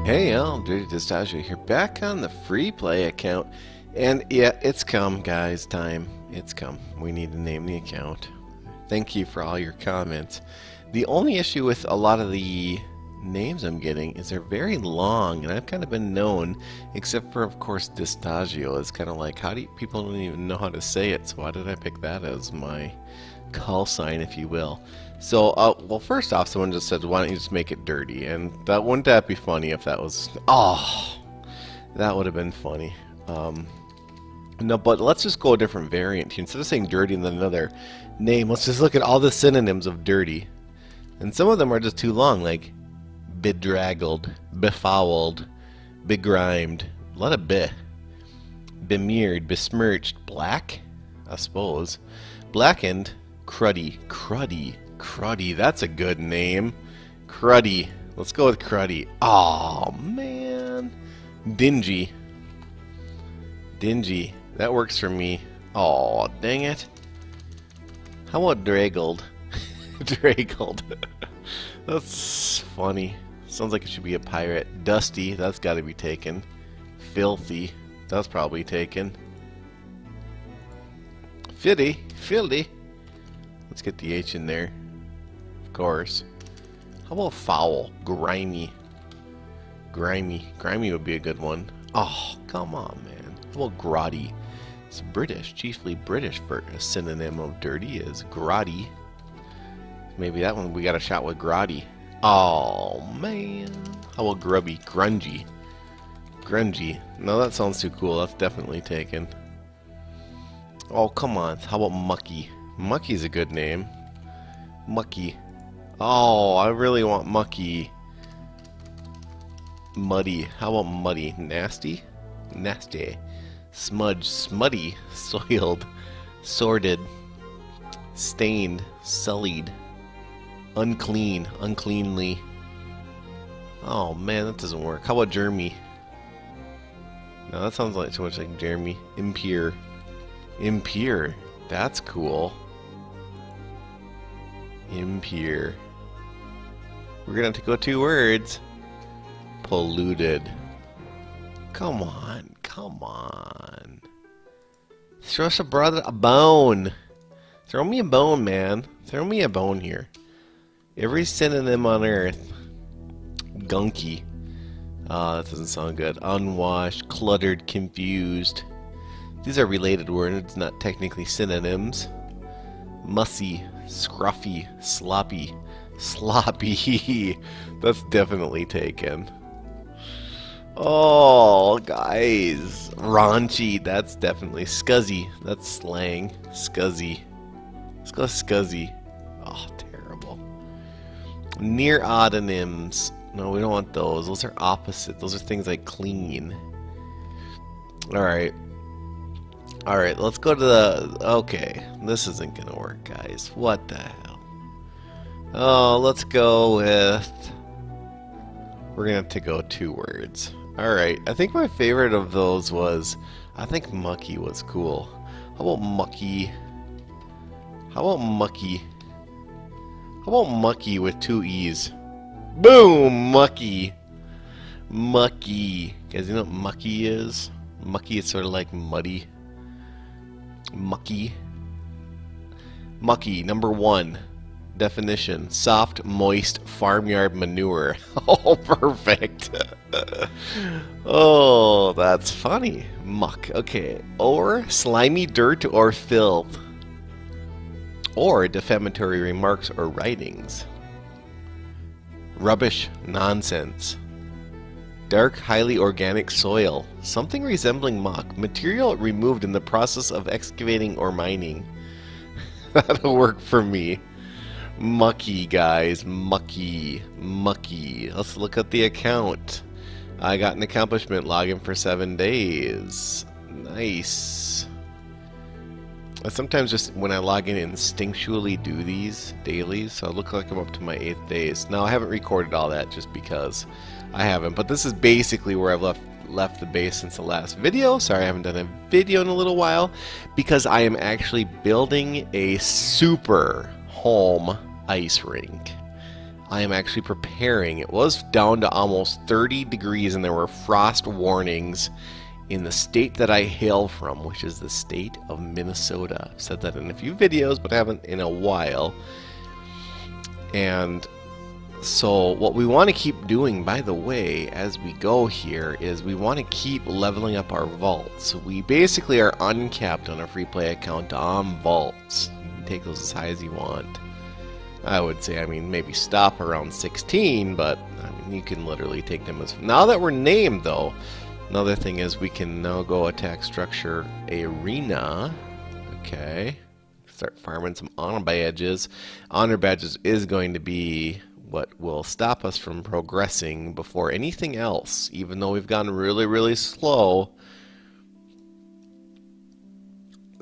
Hey y'all, Dirty Distachio here, back on the free play account. And yeah, it's come, guys, time. It's come. We need to name the account. Thank you for all your comments. The only issue with a lot of the names I'm getting is they're very long, and I've kind of been known, except for, of course, Distachio. It's kind of like, people don't even know how to say it, so why did I pick that as my call sign, if you will? So, well, first off, someone just said, why don't you just make it dirty? And wouldn't that be funny if that was... Oh! That would have been funny. No, but let's just go a different variant here. Instead of saying dirty and then another name, let's just look at all the synonyms of dirty. And some of them are just too long, like bedraggled, befouled, begrimed, a lot of bemirrored, besmirched, black, I suppose, blackened, cruddy, that's a good name. Cruddy. Let's go with cruddy. Oh man. Dingy. That works for me. Oh, dang it. How about draggled? Draggled. That's funny. Sounds like it should be a pirate. Dusty. That's got to be taken. Filthy. That's probably taken. Filthy. Let's get the H in there. Of course. How about foul? Grimy would be a good one. Oh, come on, man. How about grotty? It's British, chiefly British for a synonym of dirty is grotty. Maybe that one we got a shot with grotty. Oh, man. How about grubby? Grungy. No, that sounds too cool. That's definitely taken. Oh, come on. How about mucky? Mucky's a good name. Mucky. Oh, I really want mucky. Muddy. How about muddy? Nasty? Nasty. Smudge. Smutty. Soiled. Sordid. Stained. Sullied. Unclean. Uncleanly. Oh man, that doesn't work. How about germy? No, that sounds like too much like Jeremy. Impure. That's cool. Impure. We're gonna have to go 2 words. Polluted. Come on. Throw us a bone. Throw me a bone, man. Throw me a bone here. Every synonym on earth. Gunky. That doesn't sound good. Unwashed, cluttered, confused. These are related words, not technically synonyms. Mussy, scruffy, sloppy. That's definitely taken. Oh, guys. Raunchy, that's definitely. Scuzzy, that's slang. Scuzzy. Let's go scuzzy. Oh, terrible. Near odonyms. No, we don't want those. Those are opposite. Those are things like clean. Alright, let's go to the... Okay, this isn't gonna work, guys. What the hell? Oh, let's go with... We're gonna have to go 2 words. Alright, I think my favorite of those was... I think mucky was cool. How about mucky? How about mucky? How about mucky with 2 E's? Boom! Mucky! Mucky. Guys, you know what mucky is? Mucky is sort of like muddy. Mucky. Mucky, number 1. Definition. Soft, moist, farmyard manure. Oh, perfect. Oh, that's funny. Muck. Okay. Or slimy dirt or filth. Or defamatory remarks or writings. Rubbish, nonsense. Dark, highly organic soil. Something resembling muck. Material removed in the process of excavating or mining. That'll work for me. Mucky, guys. Mucky. Let's look at the account. I got an accomplishment. Login for 7 days. Nice. I sometimes just, when I log in, instinctually do these dailies, so it looks like I'm up to my 8th days. Now, I haven't recorded all that just because I haven't, but this is basically where I've left the base since the last video. Sorry, I haven't done a video in a little while, because I am actually building a super home ice rink. I am actually preparing. It was down to almost 30 degrees and there were frost warnings in the state that I hail from, which is the state of Minnesota. I've said that in a few videos, but I haven't in a while. And so what we want to keep doing, by the way, as we go here, is we want to keep leveling up our vaults. We basically are uncapped on a free play account on vaults. You can take those as high as you want. I would say, I mean, maybe stop around 16, but I mean, you can literally take them as... Now that we're named, though, another thing is we can now go attack structure arena. Okay. Start farming some honor badges. Honor badges is going to be what will stop us from progressing before anything else. Even though we've gone really, really slow,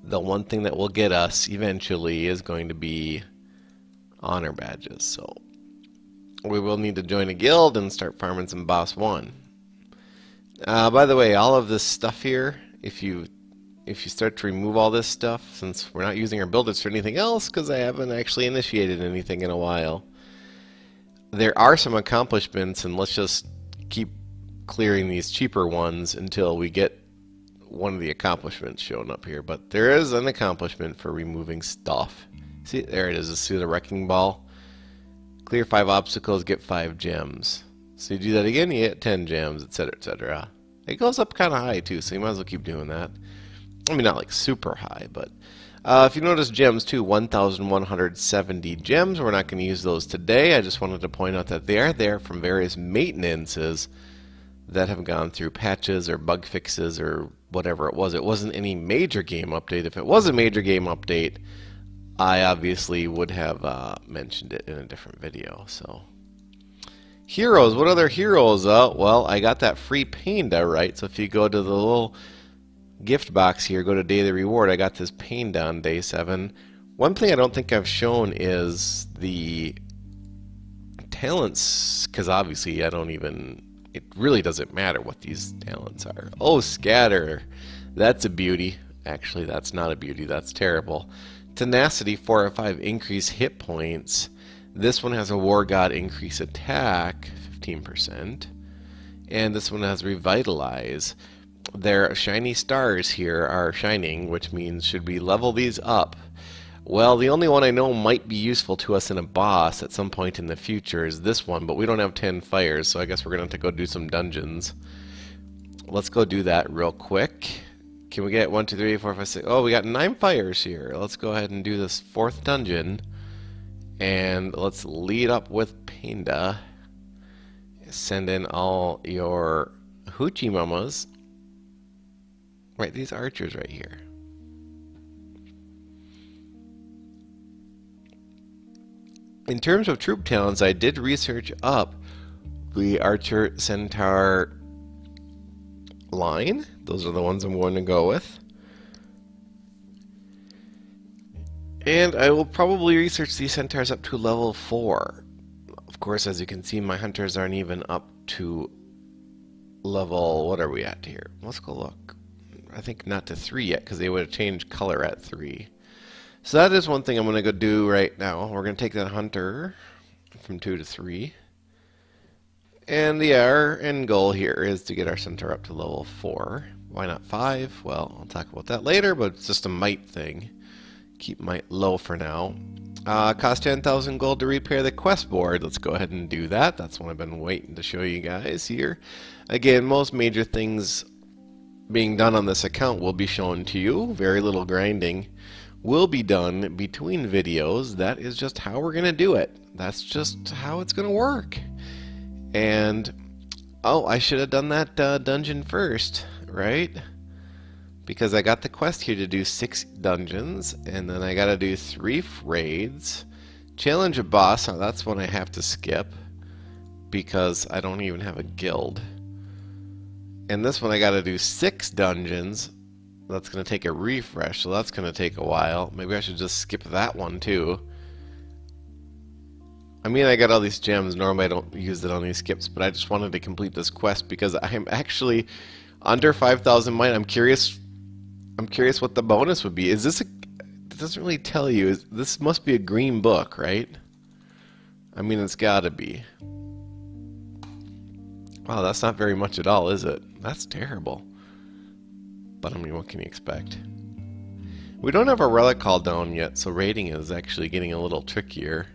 the one thing that will get us eventually is going to be honor badges. So we will need to join a guild and start farming some boss 1. By the way, all of this stuff here, if you start to remove all this stuff, since we're not using our builders for anything else, because I haven't actually initiated anything in a while, there are some accomplishments, and let's just keep clearing these cheaper ones until we get one of the accomplishments showing up here. But there is an accomplishment for removing stuff. See, there it is. See the wrecking ball? Clear 5 obstacles, get 5 gems. So you do that again, you get 10 gems, etc., etc. It goes up kind of high too, so you might as well keep doing that. I mean, not like super high, but if you notice gems too, 1,170 gems. We're not going to use those today. I just wanted to point out that they are there from various maintenances that have gone through patches or bug fixes or whatever it was. It wasn't any major game update. If it was a major game update, I obviously would have mentioned it in a different video. So, heroes. What other heroes? Well, I got that free Panda, right? So if you go to the little gift box here, go to daily reward, I got this Panda on day 7. One thing I don't think I've shown is the talents, because obviously I don't even, it really doesn't matter what these talents are. Oh, scatter. That's a beauty. Actually, that's not a beauty. That's terrible. Tenacity 4 or 5 increase hit points. This one has a War God increase attack 15%, and this one has Revitalize. Their shiny stars here are shining, which means should we level these up? Well, the only one I know might be useful to us in a boss at some point in the future is this one, but we don't have 10 fires, so I guess we're going to have to go do some dungeons. Let's go do that real quick. Can we get 1, 2, 3, 4, 5, 6? Oh, we got 9 fires here. Let's go ahead and do this 4th dungeon. And let's lead up with Panda. Send in all your hoochie mamas. Right, these archers right here. In terms of troop talents, I did research up the Archer Centaur line. Those are the ones I'm going to go with. And I will probably research these centaurs up to level 4. Of course, as you can see, my hunters aren't even up to level... What are we at here? Let's go look. I think not to 3 yet, because they would have changed color at 3. So that is one thing I'm going to go do right now. We're going to take that hunter from 2 to 3. And yeah, our end goal here is to get our centaur up to level 4. Why not 5? Well, I'll talk about that later, but it's just a might thing. Keep might low for now. Cost 10,000 gold to repair the quest board. Let's go ahead and do that. That's what I've been waiting to show you guys here. Again, most major things being done on this account will be shown to you. Very little grinding will be done between videos. That is just how we're going to do it. That's just how it's going to work. And, oh, I should have done that dungeon first, right? Because I got the quest here to do 6 dungeons, and then I got to do 3 raids. Challenge a boss, now that's one I have to skip, because I don't even have a guild. And this one I got to do 6 dungeons. That's going to take a refresh, so that's going to take a while. Maybe I should just skip that one too. I mean, I got all these gems. Normally I don't use it on these skips, but I just wanted to complete this quest because I'm actually under 5,000 might. I'm curious what the bonus would be. Is this a... It doesn't really tell you. This must be a green book, right? I mean, it's gotta be. Wow, that's not very much at all, is it? That's terrible. But I mean, what can you expect? We don't have a relic call down yet, so raiding is actually getting a little trickier.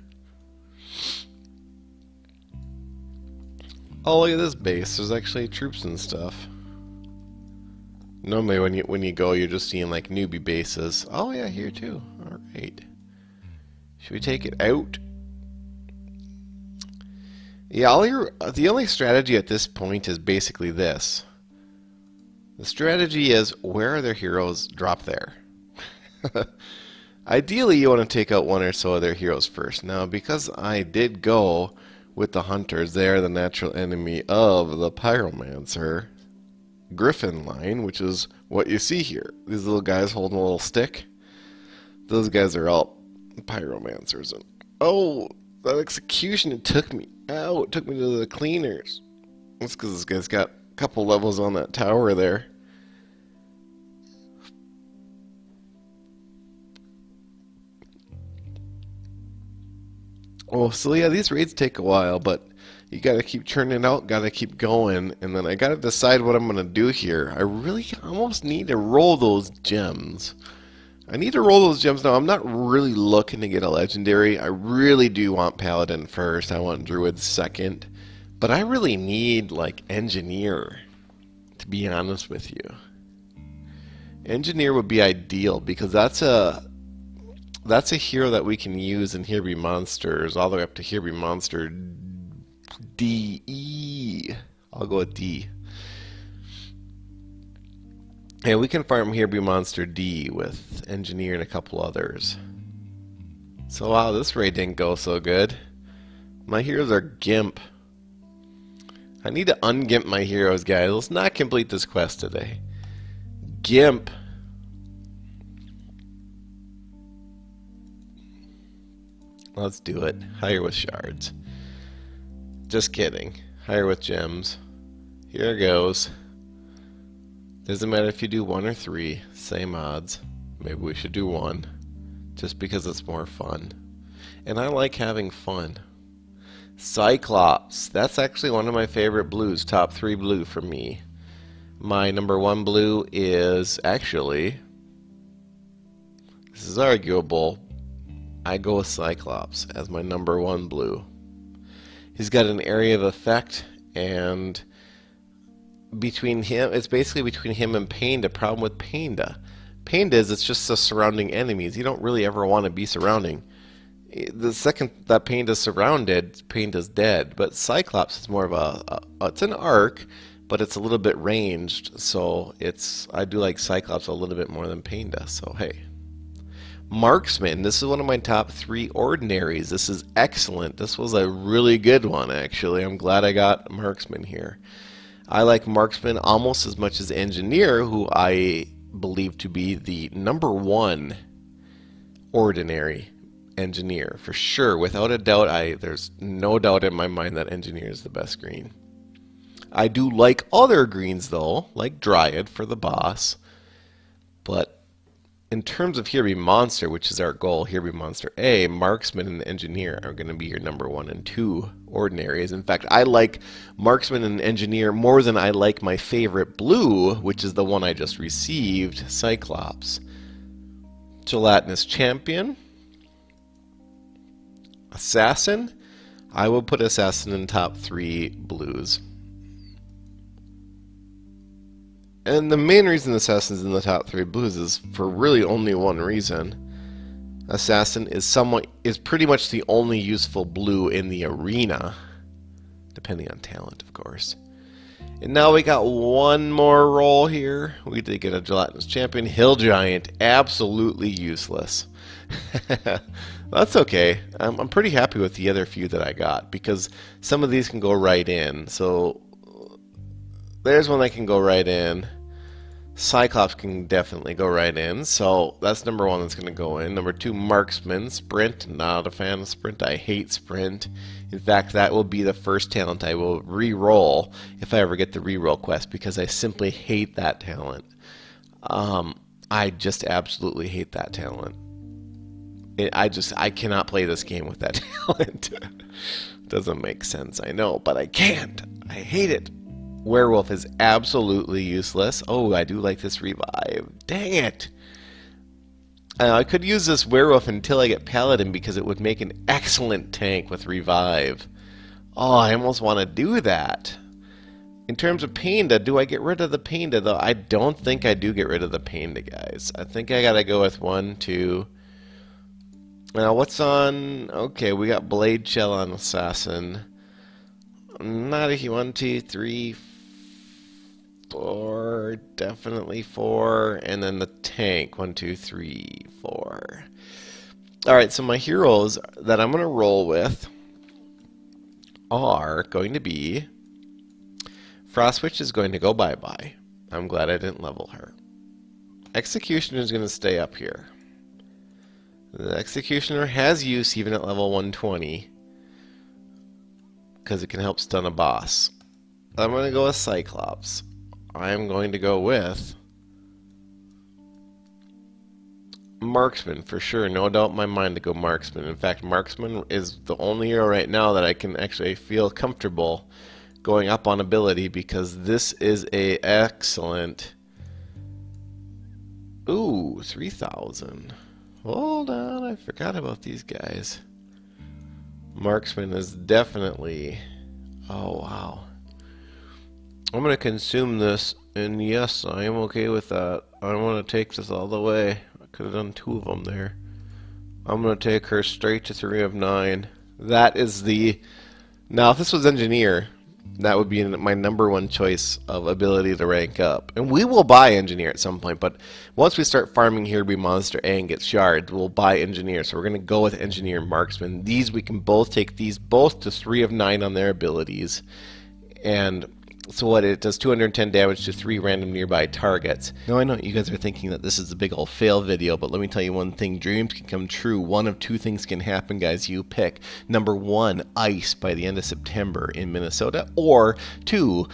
Oh, look at this base. There's actually troops and stuff. Normally when you go, you're just seeing like newbie bases. Oh yeah, here too. Alright. Should we take it out? Yeah, the only strategy at this point is basically this. The strategy is, where are their heroes? Drop there. Ideally, you want to take out one or so of their heroes first. Now, because I did go with the hunters, they are the natural enemy of the pyromancer griffin line, which is what you see here. These little guys holding a little stick. Those guys are all pyromancers. And oh, that execution, it took me out. It took me to the cleaners. That's because this guy's got a couple levels on that tower there. Oh, so yeah, these raids take a while, but you gotta keep churning out, gotta keep going, and then I gotta decide what I'm gonna do here. I really almost need to roll those gems. I need to roll those gems now. I'm not really looking to get a legendary. I really do want Paladin first. I want Druid second. But I really need, like, Engineer, to be honest with you. Engineer would be ideal, because that's a hero that we can use in Here Be Monsters, all the way up to Here Be Monster DE. I'll go with D. And we can farm Here Be Monster D with Engineer and a couple others. So wow, this raid didn't go so good. My heroes are Gimp. I need to ungimp my heroes, guys. Let's not complete this quest today. Gimp. Let's do it. Hire with shards. Just kidding. Hire with gems. Here goes. Doesn't matter if you do 1 or 3. Same odds. Maybe we should do 1. Just because it's more fun. And I like having fun. Cyclops. That's actually one of my favorite blues. Top 3 blue for me. My number 1 blue is actually... This is arguable. I go with Cyclops as my number 1 blue. He's got an area of effect, and between him, it's basically between him and Painda. Problem with Painda. Painda is it's just the surrounding enemies. You don't really ever want to be surrounding. The second that Painda's surrounded, Painda's dead. But Cyclops is more of it's an arc, but it's a little bit ranged. So I do like Cyclops a little bit more than Painda. So hey. Marksman. This is one of my top 3 ordinaries. This is excellent. This was a really good one, actually. I'm glad I got Marksman here. I like Marksman almost as much as Engineer, who I believe to be the number 1 ordinary Engineer. For sure. Without a doubt, there's no doubt in my mind that Engineer is the best green. I do like other greens, though, like Dryad for the boss. But in terms of Here Be Monster, which is our goal, Here Be Monster A, Marksman and Engineer are going to be your number 1 and 2 ordinaries. In fact, I like Marksman and Engineer more than I like my favorite blue, which is the one I just received, Cyclops. Gelatinous Champion. Assassin. I will put Assassin in top 3 blues. And the main reason Assassin's in the top 3 blues is for really only one reason. Assassin is pretty much the only useful blue in the arena, depending on talent, of course. And now we got one more roll here. We did get a Gelatinous Champion. Hill Giant, absolutely useless. That's okay. I'm pretty happy with the other few that I got, because some of these can go right in. So there's one that can go right in. Cyclops can definitely go right in, so that's number 1 that's going to go in. Number 2, Marksman. Sprint, not a fan of Sprint. I hate Sprint. In fact, that will be the first talent I will re-roll if I ever get the re-roll quest, because I simply hate that talent. I just absolutely hate that talent. I cannot play this game with that talent. Doesn't make sense, I know, but I can't. I hate it. Werewolf is absolutely useless. Oh, I do like this revive. Dang it. I could use this werewolf until I get paladin because it would make an excellent tank with revive. Oh, I almost want to do that. In terms of Painda, do I get rid of the Painda though? I don't think I do get rid of the Painda, guys. I think I gotta go with 1, 2. Now what's on? Okay, we got Blade Shell on Assassin. Not a 1, 2, 3, 4. Definitely 4. And then the tank. 1, 2, 3, 4. Alright, so my heroes that I'm gonna roll with are going to be Frostwitch is going to go bye-bye. I'm glad I didn't level her. Executioner is going to stay up here. The Executioner has use even at level 120 because it can help stun a boss. I'm going to go with Cyclops. I'm going to go with Marksman for sure. No doubt in my mind to go Marksman. In fact, Marksman is the only hero right now that I can actually feel comfortable going up on ability because this is a excellent. Ooh, 3,000. Hold on, I forgot about these guys. Marksman is definitely. Oh wow. I'm gonna consume this, and yes, I am okay with that. I want to take this all the way. I could have done 2 of them there. I'm gonna take her straight to 3 of 9. That is the. Now, if this was Engineer, that would be my #1 choice of ability to rank up. And we will buy Engineer at some point, but once we start farming here to be Monster and get shards, we'll buy Engineer. So we're going to go with Engineer and Marksman. These, we can both take these both to 3 of 9 on their abilities. And so what, it does 210 damage to 3 random nearby targets. Now I know you guys are thinking that this is a big old fail video, but let me tell you one thing. Dreams can come true. One of 2 things can happen, guys. You pick. #1, ice by the end of September in Minnesota. Or 2,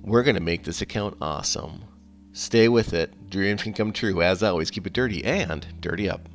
we're going to make this account awesome. Stay with it. Dreams can come true. As always, keep it dirty and dirty up.